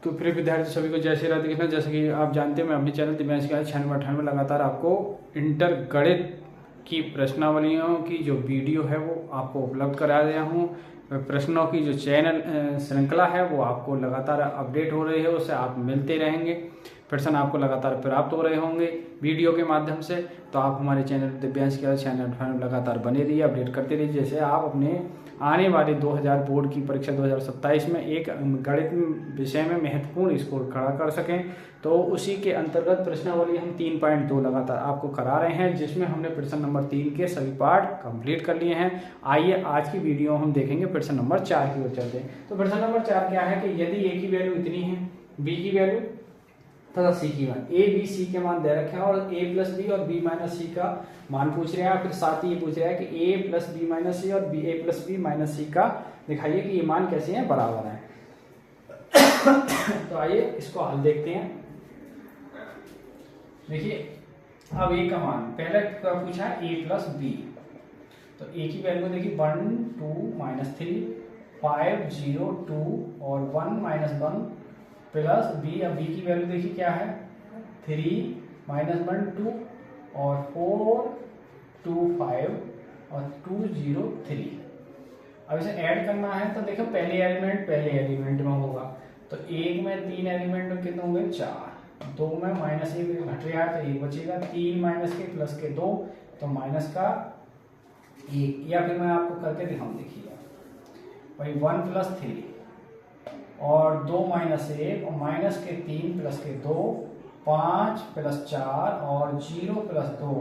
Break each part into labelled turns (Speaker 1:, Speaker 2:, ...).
Speaker 1: तो फिर विद्यार्थी सभी को जय श्री राधे कृष्ण। जैसे कि आप जानते हैं, मैं अपने चैनल दिव्यांश के 96 में लगातार आपको इंटर गणित की प्रश्नावलियों की जो वीडियो है वो आपको उपलब्ध करा रहा हूँ। प्रश्नों की जो चैनल श्रृंखला है वो आपको लगातार अपडेट हो रही है, उससे आप मिलते रहेंगे, प्रश्न आपको लगातार प्राप्त हो रहे होंगे वीडियो के माध्यम से। तो आप हमारे चैनल दिव्यांश के चैनल लगातार बने रहिए, अपडेट करते रहिए, जैसे आप अपने आने वाले 2000 बोर्ड की परीक्षा 2027 में एक गणित विषय में महत्वपूर्ण स्कोर खड़ा कर सकें। तो उसी के अंतर्गत प्रश्नावली हम 3.2 लगातार आपको करा रहे हैं, जिसमें हमने प्रश्न नंबर 3 के सभी पार्ट कंप्लीट कर लिए हैं। आइए आज की वीडियो हम देखेंगे प्रश्न नंबर 4 की ओर चलते हैं। तो प्रश्न नंबर 4 क्या है कि यदि ए की वैल्यू इतनी है, बी की वैल्यू तथा सी की मान, ए बी सी के मान दे रखे हैं और ए प्लस बी और बी माइनस सी का मान पूछ रहे हैं। फिर साथ ही ये पूछ रहा है कि ए प्लस बी माइनस सी और बी ए प्लस बी माइनस सी का दिखाइए कि ये मान कैसे हैं, बराबर हैं। तो आइए इसको हल देखते हैं। देखिए अब ए का मान पहले क्या पूछा है, ए प्लस बी। तो ए की वैल्यू देखिए 1 2 माइनस 3 5 0 2 और 1 माइनस 1 प्लस बी। अब बी की वैल्यू देखिए क्या है, 3 माइनस 1 2 और 4 2 5 और 2 0 3। अब इसे ऐड करना है तो देखो पहले एलिमेंट में होगा। तो एक में 3 एलिमेंट में कितने होंगे, 4। 2 में माइनस 1 घट रहा है तो 1 बचेगा। 3 माइनस के प्लस के 2 तो माइनस का 1। या फिर मैं आपको करके दिखाऊं, देखिएगा भाई 1 प्लस 3 और 2 माइनस 1 और माइनस के 3 प्लस के 2 5 प्लस 4 और 0 प्लस 2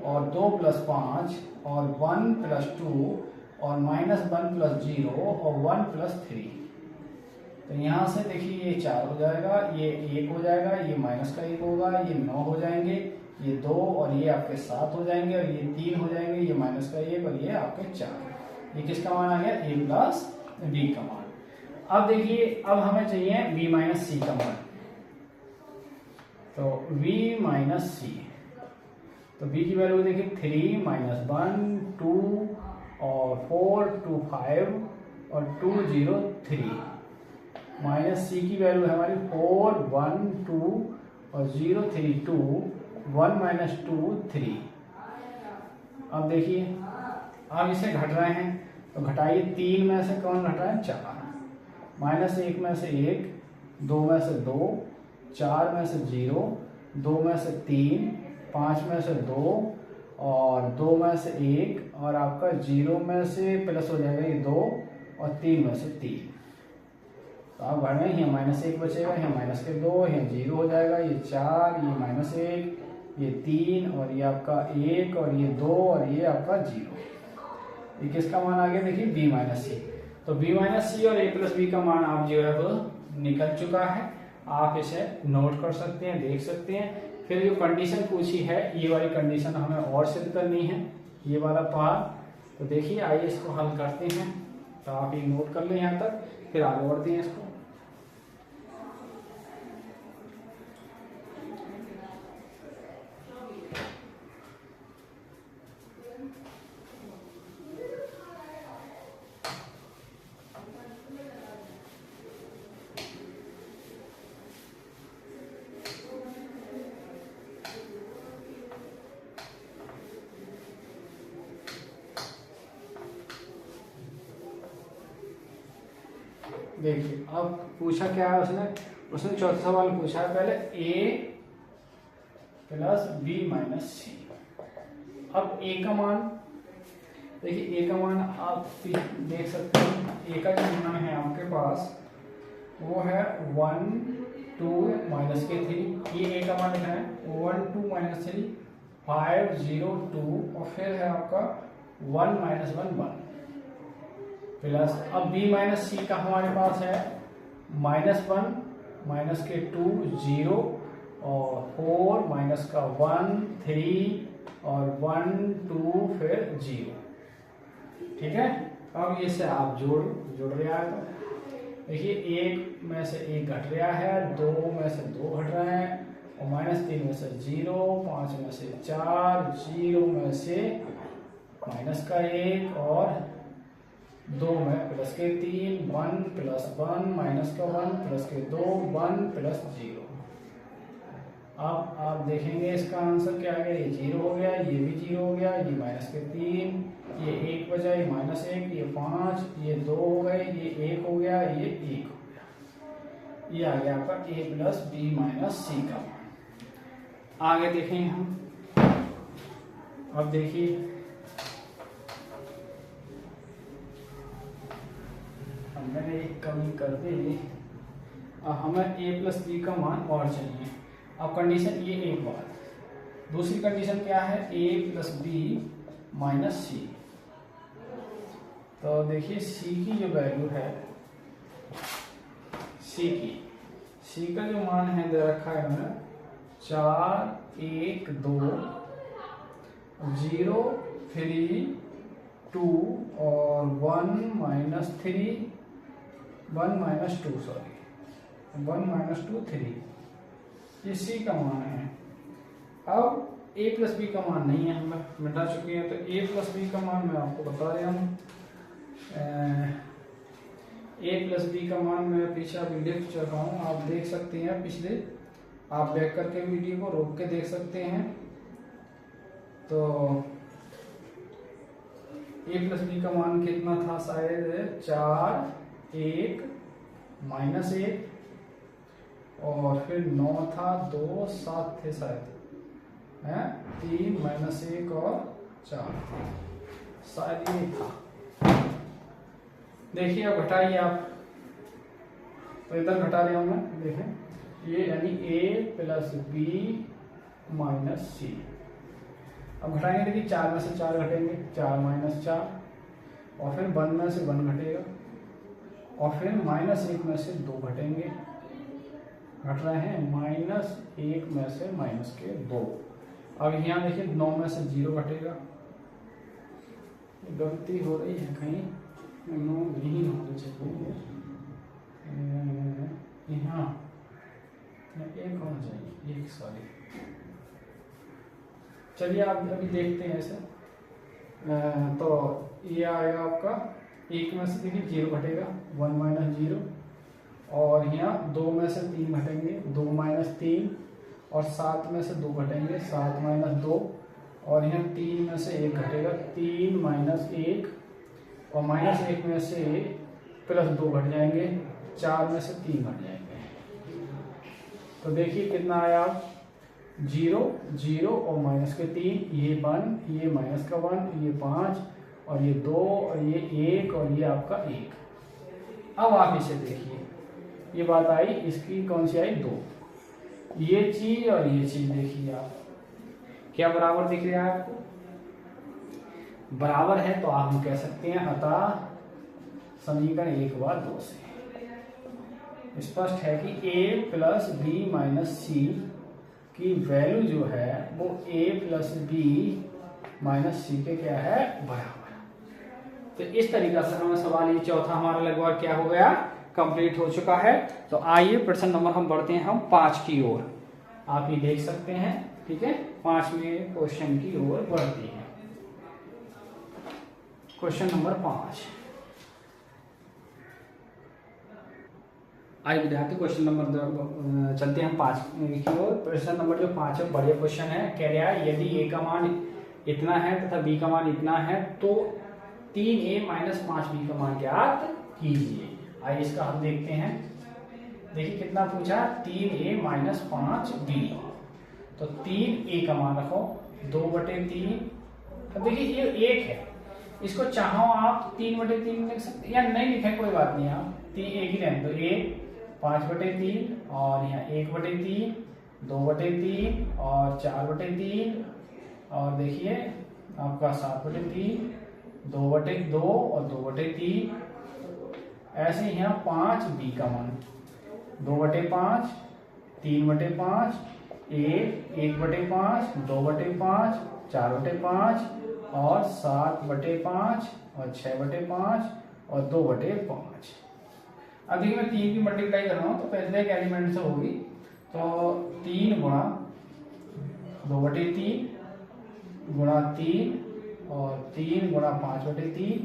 Speaker 1: और 2 प्लस 5 और 1 प्लस 2 और माइनस 1 प्लस 0 और 1 प्लस 3। तो यहाँ से देखिए ये 4 हो जाएगा, ये 1 हो जाएगा, ये माइनस का 1 होगा, ये 9 हो जाएंगे, ये 2 और ये आपके 7 हो जाएंगे और ये 3 हो जाएंगे, ये माइनस का 1 और ये आपके 4। ये किसका मान आ गया, ए प्लस बी का मान। अब देखिए अब हमें चाहिए बी माइनस सी का मान। तो बी माइनस सी, तो बी की वैल्यू देखिए 3 माइनस 1 2 और 4 2 5 और 2 0 3 माइनस सी की वैल्यू है हमारी 4 1 2 और 0 3 2 1 माइनस 2 3। अब देखिए अब इसे घट रहे हैं तो घटाइए, 3 में से कौन घट रहा है, 4। माइनस 1 में से 1, 2 में से 2, 4 में से 0, 2 में से 3, 5 में से 2 और 2 में से 1 और आपका 0 में से प्लस हो जाएगा ये 2 और 3 में से 3। तो आप घट रहे हैं, माइनस 1 बचेगा, यहाँ माइनस के 2, यहाँ 0 हो जाएगा, ये 4, ये माइनस 1, ये 3 और ये आपका 1 और ये 2 और ये आपका 0। ये किसका मान आ गया, देखिए बी माइनस सी। तो बी माइनस सी और ए प्लस बी का मान आप जो है वो निकल चुका है। आप इसे नोट कर सकते हैं, देख सकते हैं। फिर जो कंडीशन पूछी है, ये वाली कंडीशन हमें और सिद्ध करनी है, ये वाला पार्ट। तो देखिए आइए इसको हल करते हैं। तो आप ये नोट कर लें यहाँ तक, फिर आगे बढ़ते हैं इसको। देखिए अब पूछा क्या है उसने चौथा सवाल पूछा है पहले ए प्लस बी माइनस सी। अब ए का मान देखिए, ए का मान आप देख सकते हैं। ए का जो मान है आपके पास वो है 1 2 माइनस के 3। ये ए का मान है 1 2 माइनस 3 5 0 2 और फिर है आपका 1 माइनस 1 1 प्लस। अब b माइनस सी का हमारे पास है -1 माइनस के 2 0 और 4 माइनस का 1 3 और 1 2 फिर 0। ठीक है, अब ये से आप जोड़ रहे हैं। देखिए 1 में से 1 घट रहा है, 2 में से 2 घट रहा है और -3 में से 0, 5 में से 4, 0 में से माइनस का 1 और 2 में प्लस के 3, 1 प्लस 1 माइनस का 1 प्लस के 2, 1 प्लस 0। अब आप देखेंगे इसका आंसर क्या आ गया, ये 0 हो गया, ये भी 0 हो गया, ये माइनस के 3, ये 1 बचा, ये माइनस 1, ये 5, ये 2 हो गए, ये 1 हो गया, ये 1 हो गया। ये आ गया आपका a प्लस बी माइनस सी का मान। आगे देखेंगे हम। अब देखिए मैंने एक कमी कर दी। अब हमें a प्लस बी का मान और चाहिए। अब कंडीशन ये एक बात, दूसरी कंडीशन क्या है, a प्लस बी माइनस सी। तो देखिए c की जो वैल्यू है, c का जो मान है दे रखा है हमें 4, 1, 2, 0, 3, 2 और 1 माइनस 3, 1 माइनस 2 सॉरी 1 माइनस 2, 3, ये सी का मान है। अब a प्लस बी का मान नहीं है, हमें मिटा चुके हैं, तो a प्लस बी का मान मैं आपको बता रहा हूँ। a प्लस बी का मान मैं पीछे अभी लिख चुका हूँ, आप देख सकते हैं पिछले, आप बैक करके वीडियो को रोक के देख सकते हैं। तो a प्लस बी का मान कितना था, शायद 4, 1 माइनस 1 और फिर 9 था, 2, 7 थे शायद, है 3 माइनस 1 और 4 शायद ये था। देखिए अब घटाइए आप, तो इधर घटा रहे हूं मैं, देखें ये यानी a प्लस बी माइनस सी। अब घटाएंगे, देखिए 4 में से 4 घटेंगे, 4 माइनस 4 और फिर 1 में से 1 घटेगा और फिर माइनस 1 में से 2 घटेंगे, घट रहे हैं माइनस 1 में से माइनस के 2। अब यहाँ देखिए 9 में से 0 घटेगा, गलती हो रही है कहीं, 9 नहीं होना चाहिए, यहाँ 1 होना चाहिए, 1 सॉरी। चलिए आप अभी देखते हैं ऐसे। तो ये आएगा आपका 1 में से देखिए 0 घटेगा, 1 माइनस 0 और यहाँ 2 में से 3 घटेंगे, 2 माइनस 3 और 7 में से 2 घटेंगे, 7 माइनस 2 और यहाँ 3 में से 1 घटेगा, 3 माइनस 1 और माइनस 1 में से प्लस 2 घट जाएंगे, 4 में से 3 घट जाएंगे। तो देखिए कितना आया, 0, 0 और माइनस के 3, ये 1, ये माइनस का 1, ये 5 और ये 2 और ये 1 और ये आपका 1। अब आप इसे देखिए, ये बात आई, इसकी कौन सी आई, 2। ये चीज और ये चीज देखिए आप, क्या बराबर दिख रहा है आपको, बराबर है, तो आप हम कह सकते हैं अतः समीकरण 1 व 2 से स्पष्ट है कि a प्लस बी माइनस सी की वैल्यू जो है वो a प्लस बी माइनस सी के क्या है, बराबर। तो इस तरीका से हमें सवाल ये चौथा हमारा लगभग क्या हो गया, कंप्लीट हो चुका है। तो आइए प्रश्न नंबर हम बढ़ते हैं, हम 5 की ओर, आप ये देख सकते हैं, ठीक है, 5वें क्वेश्चन की ओर बढ़ते हैं। क्वेश्चन नंबर 5, आइए विद्यार्थी क्वेश्चन नंबर चलते हैं हम 5 की ओर। प्रश्न नंबर जो 5 है बढ़िया क्वेश्चन है, कह रहा है यदि a का मान इतना है तथा b का मान इतना है तो 3a माइनस 5b का मान ज्ञात कीजिए। आइए इसका हम देखते हैं। देखिए कितना पूछा, 3a माइनस 5b। तो 3a का मान रखो 2/3। अब देखिए ये 1 है, इसको चाहो आप 3/3 लिख सकते हैं या नहीं लिखे कोई बात नहीं, आप 1 ही रहने दो। 1 5/3 और यहाँ 1/3, 2/3 और 4/3 और देखिए आपका 7/3, 2/2 और 2/3। ऐसे यहाँ 5b का मान 2/5, 3/5, 1/5, 2/5, 4/5 और 7/5 और 6/5 और 2/5। अब देखिए मैं 3 की मल्टीप्लाई कर रहा हूँ तो पहले एक एलिमेंट से होगी, तो 3 गुणा 2/3 गुणा 3 और 3 गुणा 5/3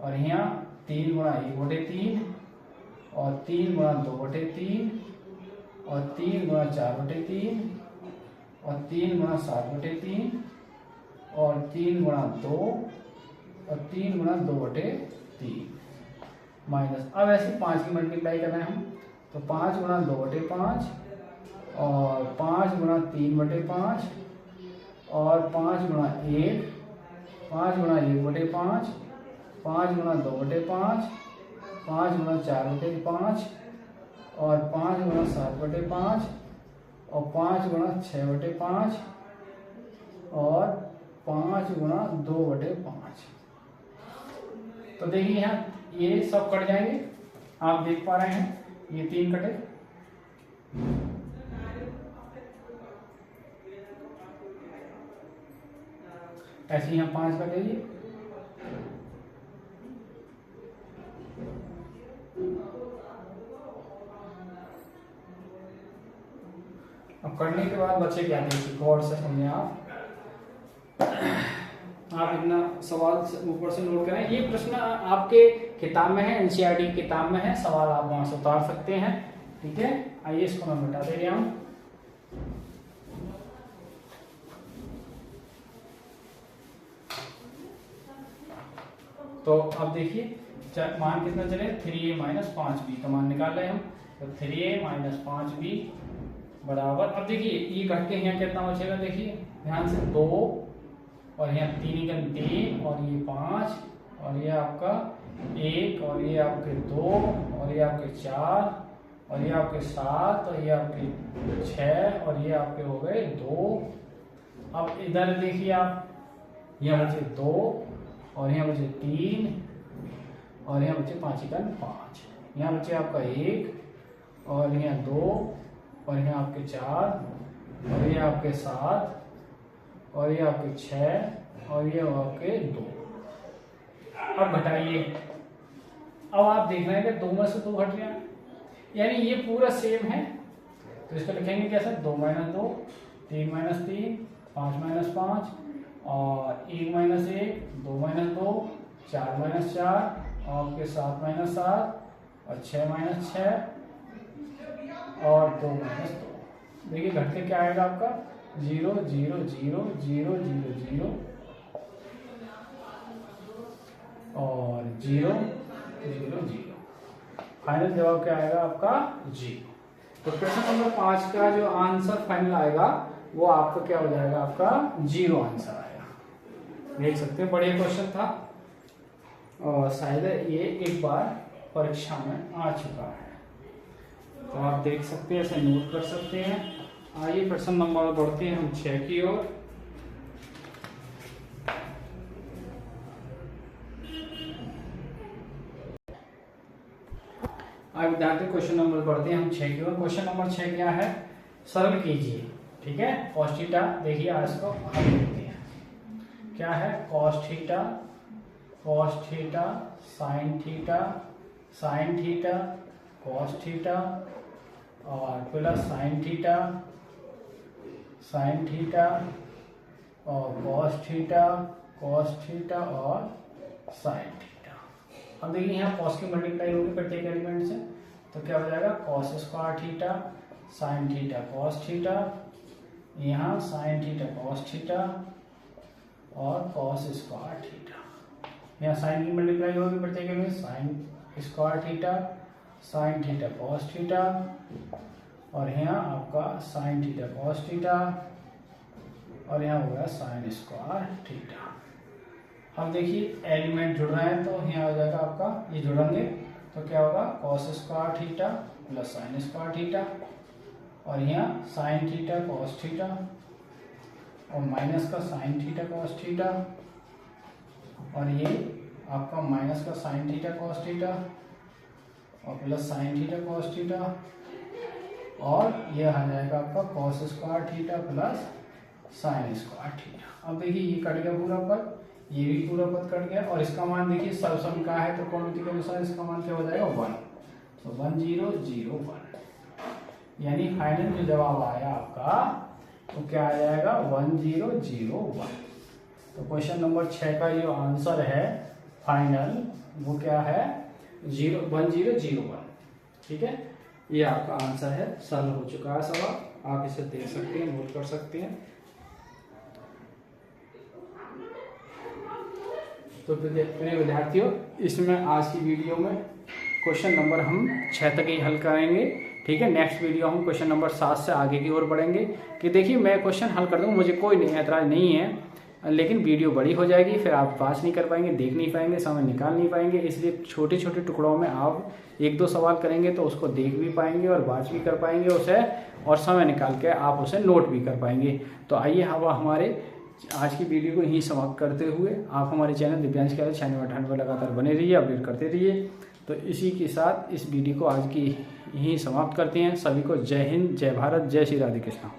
Speaker 1: और यहाँ 3 गुणा 1/3 और 3 गुणा 2/3 और 3 गुणा 4/3 और 3 गुणा 7/3 और 3 गुणा 2 और 3 गुणा 2/3 माइनस। अब ऐसे 5 की मल्टीप्लाई करना है हम, तो 5 गुणा 2/5 और 5 गुणा 3/5 और 5 गुणा 1, 5 गुणा 1/5, 5 गुणा 2/5, 5 गुणा 4/5 और 5 गुणा 7/5 और 5 गुणा 6/5 और 5 गुणा 2/5। तो देखिए यहाँ ये सब कट जाएंगे, आप देख पा रहे हैं ये 3 कटे। ऐसे ही हम 5 कटेंगे। अब करने के बाद बच्चे क्या देखिए, गौर से समझें आप इतना सवाल ऊपर से नोट करें। ये प्रश्न आपके किताब में है, एनसीईआरटी की किताब में है, सवाल आप वहां से उतार सकते हैं। ठीक है, आइए इसको हम बता दे रहे हम। तो अब देखिए मान कितना चले, 3a माइनस 5b का मान निकाल रहे हम। तो 3a माइनस 5b बराबर, अब देखिए ये घट के यहाँ कितना बचेगा, देखिए ध्यान से 2 और यहाँ 3 और ये 5 और ये आपका 1 और ये आपके 2 और ये आपके 4 और ये आपके 7 और ये आपके 6 और ये आपके हो गए 2। अब इधर देखिए आप, यहाँ बचे 2 और यहाँ बचे 3 और यहाँ बचे 5 5, यहाँ बचे आपका 1 और यहाँ 2 और यहाँ आपके 4 और ये आपके 7 और ये आपके 6 और ये आपके 2। अब घटाइए, अब आप देख रहे हैं कि 2 में से 2 घट गया, यानी ये पूरा सेम है। तो इसको लिखेंगे कैसे, 2 माइनस 2, 3 माइनस 3, 5 माइनस 5 और 1 माइनस 1, 2 माइनस 2, 4 माइनस 4 और आपके 7 माइनस 7 और 6 माइनस 6 और 2 माइनस 2। देखिए घट के क्या आएगा आपका 0 0 0 0 0 0 और 0 0 0। फाइनल जवाब क्या आएगा आपका 0। तो प्रश्न नंबर 5 का जो आंसर फाइनल आएगा वो आपका क्या हो जाएगा, आपका 0 आंसर आएगा। देख सकते हैं बढ़िया क्वेश्चन था और शायद ये एक बार परीक्षा में आ चुका है, तो आप देख सकते हैं, ऐसे नोट कर सकते हैं। आइए प्रश्न नंबर बढ़ते हैं हम 6 की ओर। अब विद्यार्थी क्वेश्चन नंबर बढ़ते हैं हम 6 की ओर। क्वेश्चन नंबर 6 क्या है, सरल कीजिए। ठीक है, कॉस थीटा, देखिए आज को हल करते हैं। क्या है, cos theta sine theta cos theta और प्लस साइन थीटा और कॉस थीटा और साइन थीटा। अब देखिए यहाँ कॉस की मल्टीप्लाई होगी प्रत्येक एलिमेंट से, तो क्या हो जाएगा, cos square theta sine theta cos theta, यहाँ साइन थीटा कॉस थीटा और कॉस स्क्वायर थीटा। यहाँ साइन की मल्टीप्लाई होगी प्रत्येक में, sine square theta sine theta cos theta और यहाँ आपका साइन थीटा कॉस थीटा और यहाँ हो गया साइन स्क्वायर थीटा। अब देखिए एलिमेंट जुड़ रहे हैं, तो यहाँ हो जाएगा आपका, ये जुड़ेंगे तो क्या होगा, cos square theta plus sine square theta और यहाँ साइन थीटा कॉस थीटा और माइनस का साइन थीटा कॉस थीटा और ये आपका माइनस का साइन थीटा कॉस थीटा और plus sine theta cos theta और ये आ जाएगा आपका cos square theta plus sine square theta. अब देखिए ये कट गया पूरा पद, ये भी पूरा पद कट गया और इसका मान देखिए सम का है तो कोणमिति के अनुसार इसका मान क्या हो जाएगा 1, तो 1 0 0 1, यानी फाइनल जो जवाब आया आपका तो क्या आ जाएगा 1 0 0 1। तो क्वेश्चन नंबर 6 का जो आंसर है फाइनल वो क्या है 1001। ठीक है, ये आपका आंसर है। सॉल्व हो चुका है सवाल, आप इसे देख सकते हैं, नोट कर सकते हैं। तो प्रिय विद्यार्थियों, इसमें आज की वीडियो में क्वेश्चन नंबर हम 6 तक ही हल करेंगे। ठीक है, नेक्स्ट वीडियो हम क्वेश्चन नंबर 7 से आगे की ओर बढ़ेंगे। कि देखिए मैं क्वेश्चन हल कर दूंगा, मुझे कोई ऐतराज नहीं है, लेकिन वीडियो बड़ी हो जाएगी, फिर आप पास नहीं कर पाएंगे, देख नहीं पाएंगे, समय निकाल नहीं पाएंगे। इसलिए छोटे छोटे टुकड़ों में आप 1-2 सवाल करेंगे तो उसको देख भी पाएंगे और बात भी कर पाएंगे उसे, और समय निकाल के आप उसे नोट भी कर पाएंगे। तो आइए हमारे आज की वीडियो को यहीं समाप्त करते हुए आप हमारे चैनल दिव्यांश के चैनल पर लगातार बने रहिए, अपडेट करते रहिए। तो इसी के साथ इस वीडियो को आज की यहीं समाप्त करते हैं। सभी को जय हिंद, जय भारत, जय श्री राधे कृष्णा।